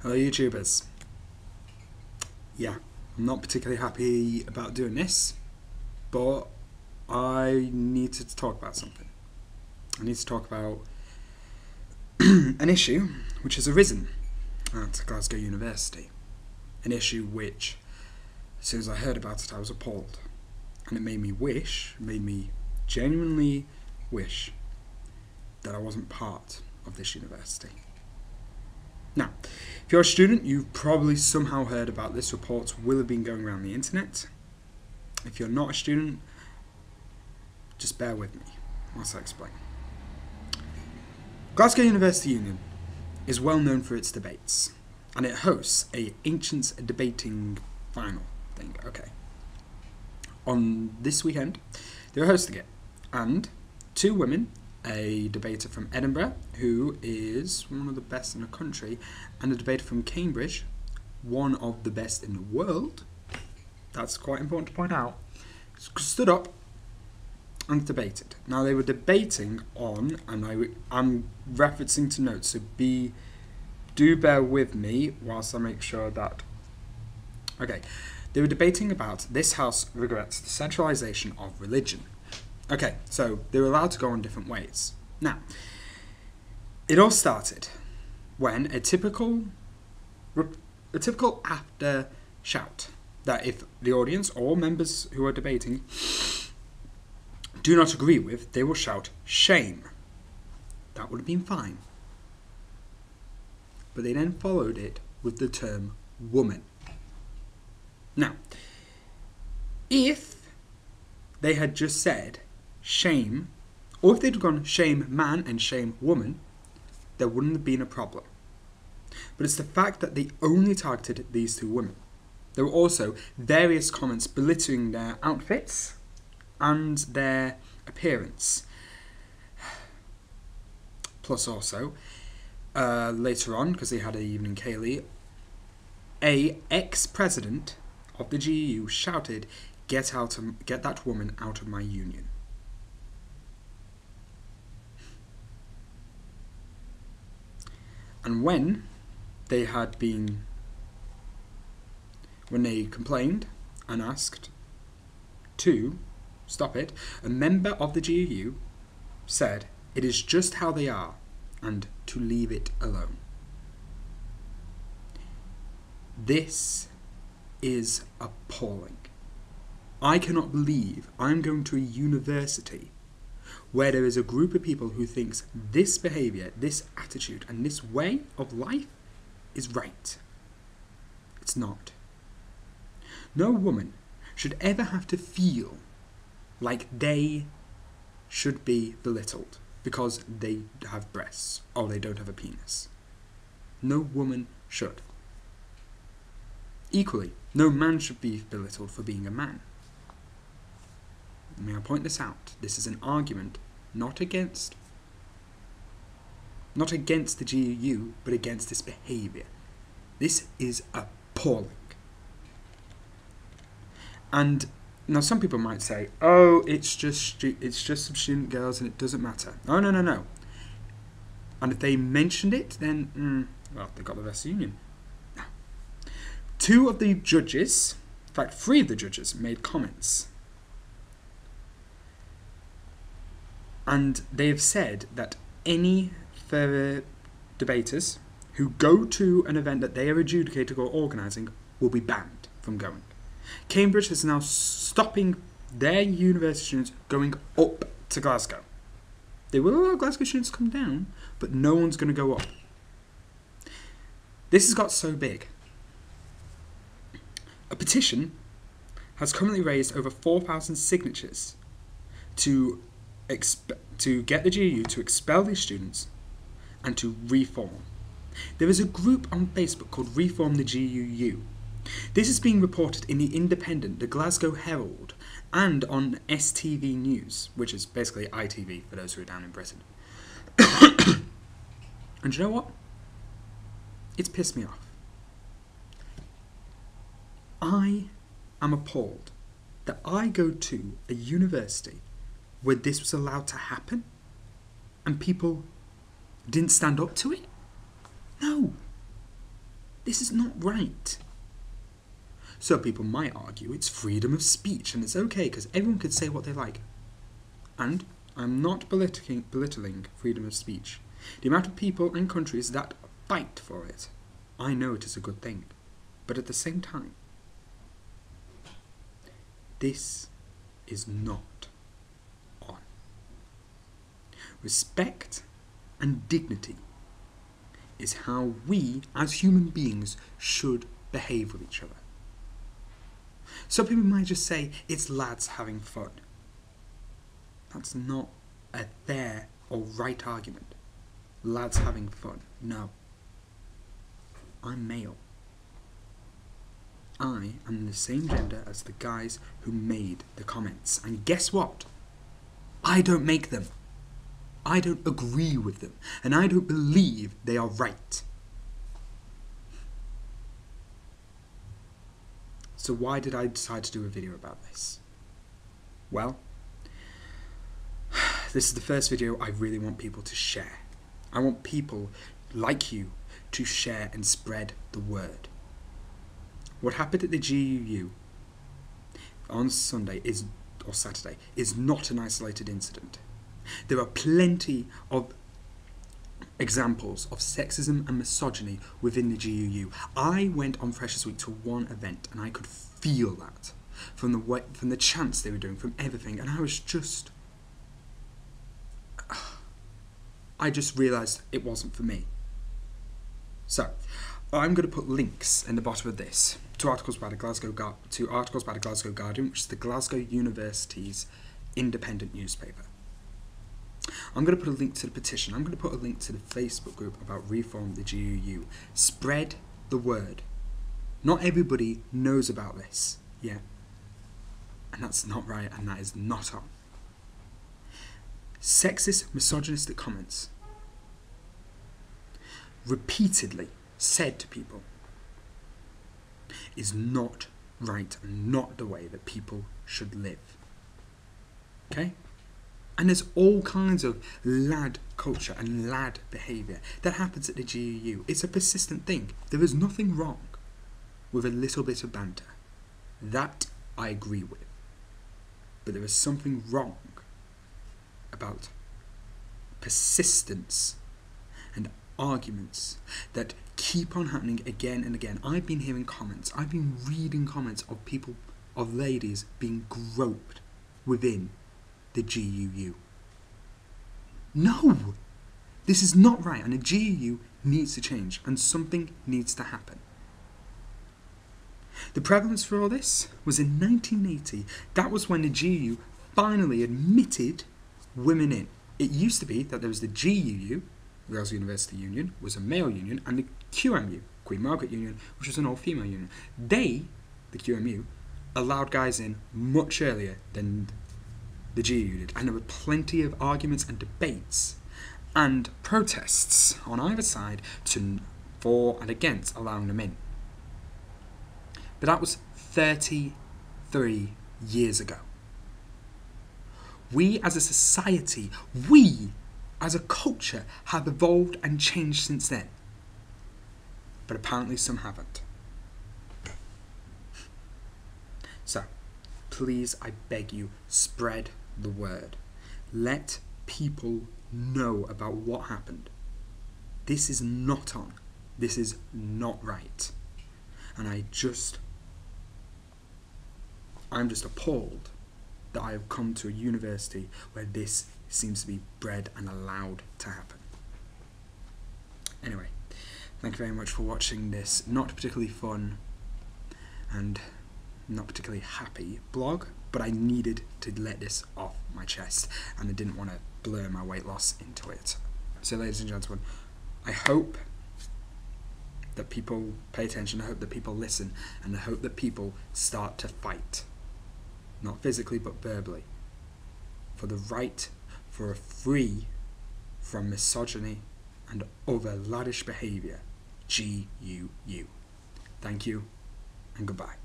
Hello YouTubers. Yeah, I'm not particularly happy about doing this, but I need to talk about something. I need to talk about an issue which has arisen at Glasgow University. An issue which, as soon as I heard about it, I was appalled. And it made me genuinely wish that I wasn't part of this university. Now, if you're a student, you've probably somehow heard about this. Reports will have been going around the internet. If you're not a student, just bear with me whilst I explain. Glasgow University Union is well known for its debates, and it hosts a Ancients Debating Final thing. Okay. On this weekend, they were hosting it, and two women, a debater from Edinburgh, who is one of the best in the country, and a debater from Cambridge, one of the best in the world, that's quite important to point out, stood up and debated. Now, they were debating on, and I'm referencing to notes, so do bear with me whilst I make sure that... Okay, they were debating about this house regrets the centralisation of religion. Okay, so they were allowed to go on different ways. Now, it all started when a typical after shout that if the audience or members who are debating do not agree with, they will shout shame. That would have been fine. But they then followed it with the term woman. Now, if they had just said shame, or if they'd gone shame man and shame woman, there wouldn't have been a problem. But it's the fact that they only targeted these two women. There were also various comments belittling their outfits and their appearance. Plus also, later on, because they had an evening Kaylee, a ex-president of the GUU shouted, get that woman out of my union. And when they complained and asked to stop it, a member of the GUU said it is just how they are and to leave it alone. This is appalling. I cannot believe I'm going to a university where there is a group of people who thinks this behaviour, this attitude, and this way of life is right. It's not. No woman should ever have to feel like they should be belittled because they have breasts or they don't have a penis. No woman should. Equally, no man should be belittled for being a man. May I point this out? This is an argument not against the GUU, but against this behaviour. This is appalling. And now some people might say, "Oh, it's just some student girls, and it doesn't matter." No. And if they mentioned it, then well, they got the rest of the union. Two of the judges, in fact, three of the judges, made comments. And they have said that any further debaters who go to an event that they are adjudicating or organising will be banned from going. Cambridge is now stopping their university students going up to Glasgow. They will allow Glasgow students to come down, but no one's going to go up. This has got so big. A petition has currently raised over 4,000 signatures to get the GUU to expel these students and to reform. There is a group on Facebook called Reform the GUU. This is being reported in The Independent, the Glasgow Herald, and on STV News, which is basically ITV for those who are down in Britain. And you know what? It's pissed me off. I am appalled that I go to a university where this was allowed to happen and people didn't stand up to it? No. This is not right. So people might argue it's freedom of speech and it's okay because everyone could say what they like. And I'm not belittling freedom of speech. The amount of people and countries that fight for it, I know it is a good thing. But at the same time, this is not on. Respect and dignity is how we as human beings should behave with each other. Some people might just say it's lads having fun. That's not a fair or right argument. Lads having fun. No. I'm male. I am the same gender as the guys who made the comments. And guess what? I don't make them. I don't agree with them. And I don't believe they are right. So why did I decide to do a video about this? Well, this is the first video I really want people to share. I want people like you to share and spread the word. What happened at the GUU on Sunday or Saturday is not an isolated incident. There are plenty of examples of sexism and misogyny within the GUU. I went on Freshers Week to one event and I could feel that from the chants they were doing, from everything, and I just realised it wasn't for me. So I'm going to put links in the bottom of this to articles by the Glasgow Guardian, which is the Glasgow University's independent newspaper. I'm going to put a link to the petition. I'm going to put a link to the Facebook group about Reform the GUU. Spread the word. Not everybody knows about this yet. And that's not right, and that is not on. Sexist, misogynistic comments repeatedly said to people is not right and not the way that people should live. Okay? And there's all kinds of lad culture and lad behaviour that happens at the GUU. It's a persistent thing. There is nothing wrong with a little bit of banter. That I agree with. But there is something wrong about persistence and arguments that keep on happening again and again. I've been hearing comments, I've been reading comments of people, of ladies being groped within the GUU. No! This is not right, and the GUU needs to change, and something needs to happen. The prevalence for all this was in 1980. That was when the GUU finally admitted women in. It used to be that there was the GUU, Girls University Union, was a male union, and the QMU, Queen Margaret Union, which was an all-female union. They, the QMU, allowed guys in much earlier than the GUU did, and there were plenty of arguments and debates and protests on either side for and against allowing them in. But that was 33 years ago. We as a society, we as a culture have evolved and changed since then. But apparently some haven't. So, please, I beg you, spread the word. Let people know about what happened. This is not on. This is not right. And I'm just appalled that I have come to a university where this seems to be bred and allowed to happen. Anyway, thank you very much for watching this not particularly fun and not particularly happy blog, but I needed to let this off my chest and I didn't want to blur my weight loss into it. So ladies and gentlemen, I hope that people pay attention, I hope that people listen, and I hope that people start to fight. Not physically, but verbally. For the right, for a free from misogyny and other laddish behaviour. GUU. Thank you, and goodbye.